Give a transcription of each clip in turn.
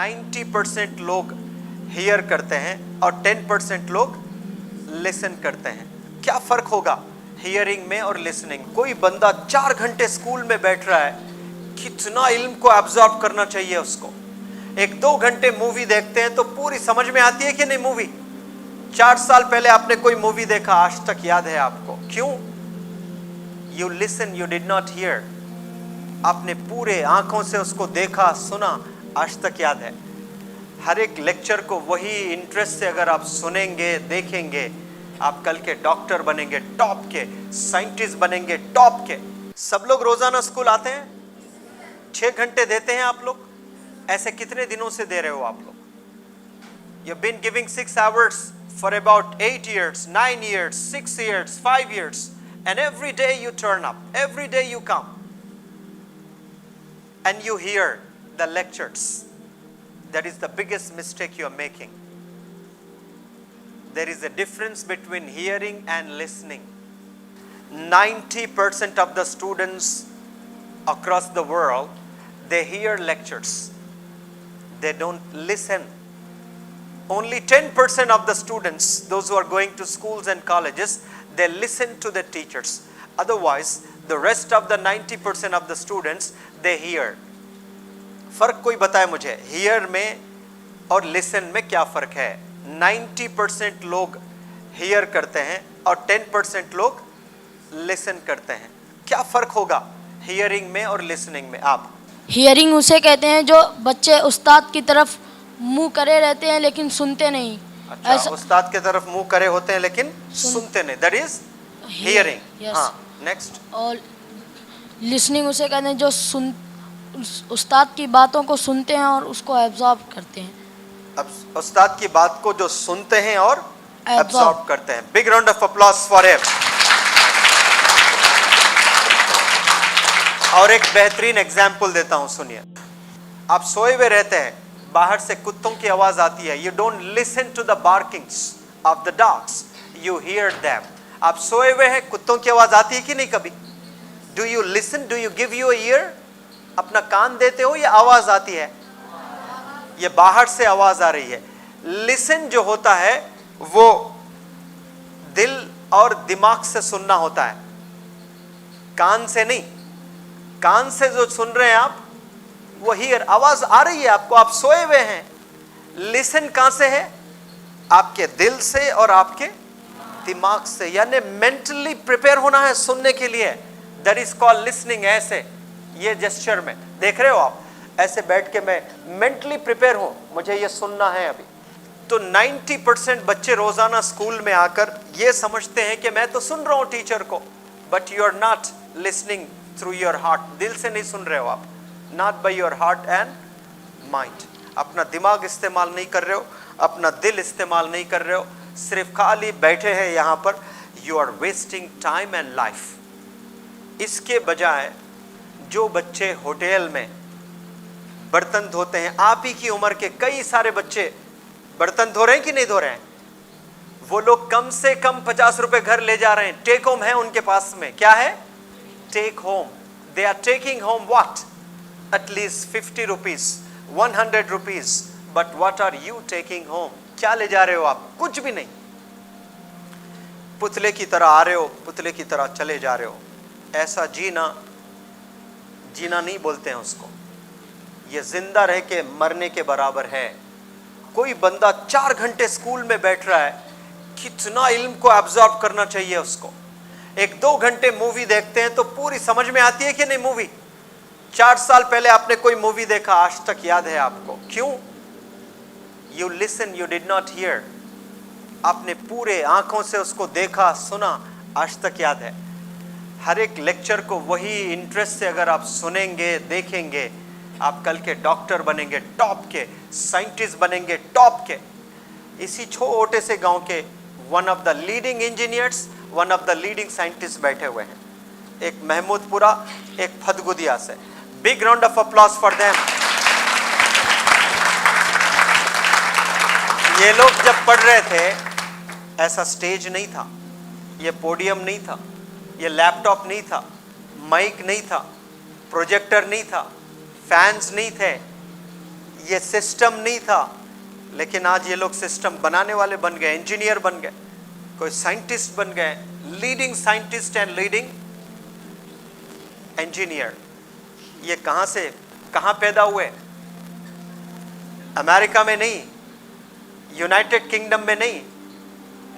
90% लोग हियर करते हैं और 10% लोग लिसन करते हैं। क्या फर्क होगा हियरिंग में और लिसनिंग? कोई बंदा 4 घंटे स्कूल में बैठ रहा है, कितना इल्म को एब्जॉर्ब करना चाहिए उसको। 1-2 घंटे मूवी देखते हैं तो पूरी समझ में आती है कि नहीं मूवी? 4 साल पहले आपने कोई मूवी देखा, आज तक याद है आपको? क्यों? You listen, you did not here. आपने पूरे आंखों से उसको देखा, सुना, आज तक याद है। हर एक लेक्चर को वही इंटरेस्ट से अगर आप सुनेंगे, देखेंगे, आप कल के डॉक्टर बनेंगे टॉप के, साइंटिस्ट बनेंगे टॉप के। सब लोग रोजाना स्कूल आते हैं, 6 घंटे देते हैं आप लोग। ऐसे कितने दिनों से दे रहे हो आप लोग? You been giving 6 hours for about 8 years, 9 years, 6 years, 5 years, and every day you turn up, every day you come and you hear the lectures. That is the biggest mistake you are making. There is a difference between hearing and listening. 90% of the students across the world, they hear lectures. They don't listen. Only 10% of the students, those who are going to schools and colleges, they listen to the teachers. Otherwise, the rest of the 90% of the students, they hear. फर्क कोई बताए मुझे, hear में और listen में क्या फर्क है? 90% लोग hear करते हैं और 10% लोग listen करते हैं। क्या फर्क होगा hearing में और listening में? आप हियरिंग उसे कहते हैं जो बच्चे उस्ताद की तरफ मुंह करे रहते हैं लेकिन सुनते नहीं। अच्छा, उस्ताद की तरफ मुंह करे होते हैं लेकिन सुनते नहीं, दैट इज हियरिंग। हाँ, नेक्स्ट। और लिसनिंग उसे कहते हैं जो उस्ताद की बातों को सुनते हैं और उसको एब्जॉर्ब करते हैं। अब उस्ताद की बात को जो सुनते हैं और एब्जॉर्ब करते हैं। Big round of applause for him. और एक बेहतरीन एग्जाम्पल देता हूं, सुनिए। आप सोए हुए रहते हैं, बाहर से कुत्तों की आवाज आती है, you don't listen to the barkings of the dogs, you hear them. आप सोए हुए हैं, कुत्तों की आवाज आती है कि नहीं कभी? Do you listen? Do you give you year? अपना कान देते हो या आवाज आती है? ये बाहर से आवाज आ रही है। लिसन जो होता है वो दिल और दिमाग से सुनना होता है, कान से नहीं। कान से जो सुन रहे हैं आप, वो हियर, आवाज आ रही है आपको, आप सोए हुए हैं। लिसन कहां से है? आपके दिल से और आपके दिमाग से, यानी मेंटली प्रिपेयर होना है सुनने के लिए। That is called listening. ऐसे ये जेस्चर में देख रहे हो आप, ऐसे बैठ के मैं मेंटली प्रिपेयर हूं, मुझे ये सुनना है अभी। तो 90% बच्चे रोजाना स्कूल में आकर ये समझते हैं कि मैं तो सुन रहा हूं टीचर को, but you are not listening through your heart. दिल से नहीं सुन रहे हो आप, not by your heart and mind. अपना दिमाग इस्तेमाल नहीं कर रहे हो, अपना दिल इस्तेमाल नहीं कर रहे हो, सिर्फ खाली बैठे हैं यहाँ पर। You are wasting time and life. इसके बजाय जो बच्चे होटल में बर्तन धोते हैं, आप ही की उम्र के कई सारे बच्चे बर्तन धो रहे हैं कि नहीं धो रहे हैं? वो लोग कम से कम 50 रुपए घर ले जा रहे हैं। टेक होम है उनके पास में। क्या है? Take home. They are taking home what? At least 50 rupees, 100 rupees. But what are you taking home? क्या ले जा रहे हो आप? कुछ भी नहीं। पुतले की तरह आ रहे हो, पुतले की तरह चले जा रहे हो। ऐसा जीना नहीं बोलते हैं उसको। ये जिंदा रह के मरने के बराबर है। कोई बंदा 4 घंटे स्कूल में बैठ रहा है, कितना इल्म को एब्जॉर्ब करना चाहिए उसको। 1-2 घंटे मूवी देखते हैं तो पूरी समझ में आती है कि नहीं मूवी? 4 साल पहले आपने कोई मूवी देखा, आज तक याद है आपको? क्यों? You listen, you did not here. आपने पूरे आंखों से उसको देखा, सुना, आज तक याद है। हर एक लेक्चर को वही इंटरेस्ट से अगर आप सुनेंगे, देखेंगे, आप कल के डॉक्टर बनेंगे टॉप के, साइंटिस्ट बनेंगे टॉप के। इसी छोटे से गांव के one of the leading engineers, one of the leading scientist बैठे हुए हैं, एक महमूदपुरा, एक फतगुदिया से। Big round of applause for them. ये लोग जब पढ़ रहे थे, ऐसा स्टेज नहीं था, ये पोडियम नहीं था, ये लैपटॉप नहीं था, माइक नहीं था, प्रोजेक्टर नहीं था, फैंस नहीं थे। ये सिस्टम नहीं था, लेकिन आज ये लोग सिस्टम बनाने वाले बन गए, इंजीनियर बन गए, कोई साइंटिस्ट बन गए, leading scientist and leading engineer. ये कहां पैदा हुए? अमेरिका में नहीं, यूनाइटेड किंगडम में नहीं,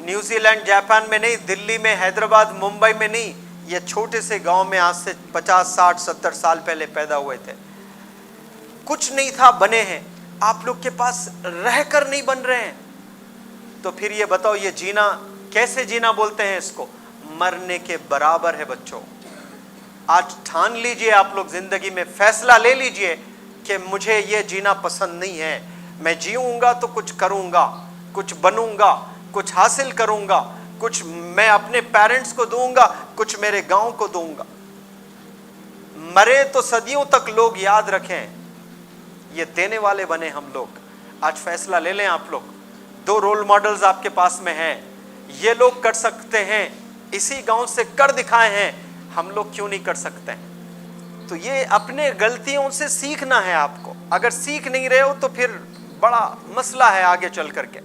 न्यूजीलैंड जापान में नहीं, दिल्ली में, हैदराबाद, मुंबई में नहीं, ये छोटे से गांव में आज से 50 60 70 साल पहले पैदा हुए थे। कुछ नहीं था, बने हैं। आप लोग के पास रहकर नहीं बन रहे हैं, तो फिर ये बताओ ये जीना कैसे जीना बोलते हैं इसको? मरने के बराबर है बच्चों। आज ठान लीजिए, आप लोग जिंदगी में फैसला ले लीजिए कि मुझे ये जीना पसंद नहीं है। मैं जीऊंगा तो कुछ करूंगा, कुछ बनूंगा, कुछ हासिल करूंगा, कुछ मैं अपने पेरेंट्स को दूंगा, कुछ मेरे गांव को दूंगा। मरे तो सदियों तक लोग याद रखें, ये देने वाले बने हम लोग। आज फैसला ले लें आप लोग। 2 रोल मॉडल्स आपके पास में हैं, ये लोग कर सकते हैं, इसी गांव से कर दिखाए हैं, हम लोग क्यों नहीं कर सकते हैं? तो ये अपने गलतियों से सीखना है आपको। अगर सीख नहीं रहे हो तो फिर बड़ा मसला है आगे चल करके।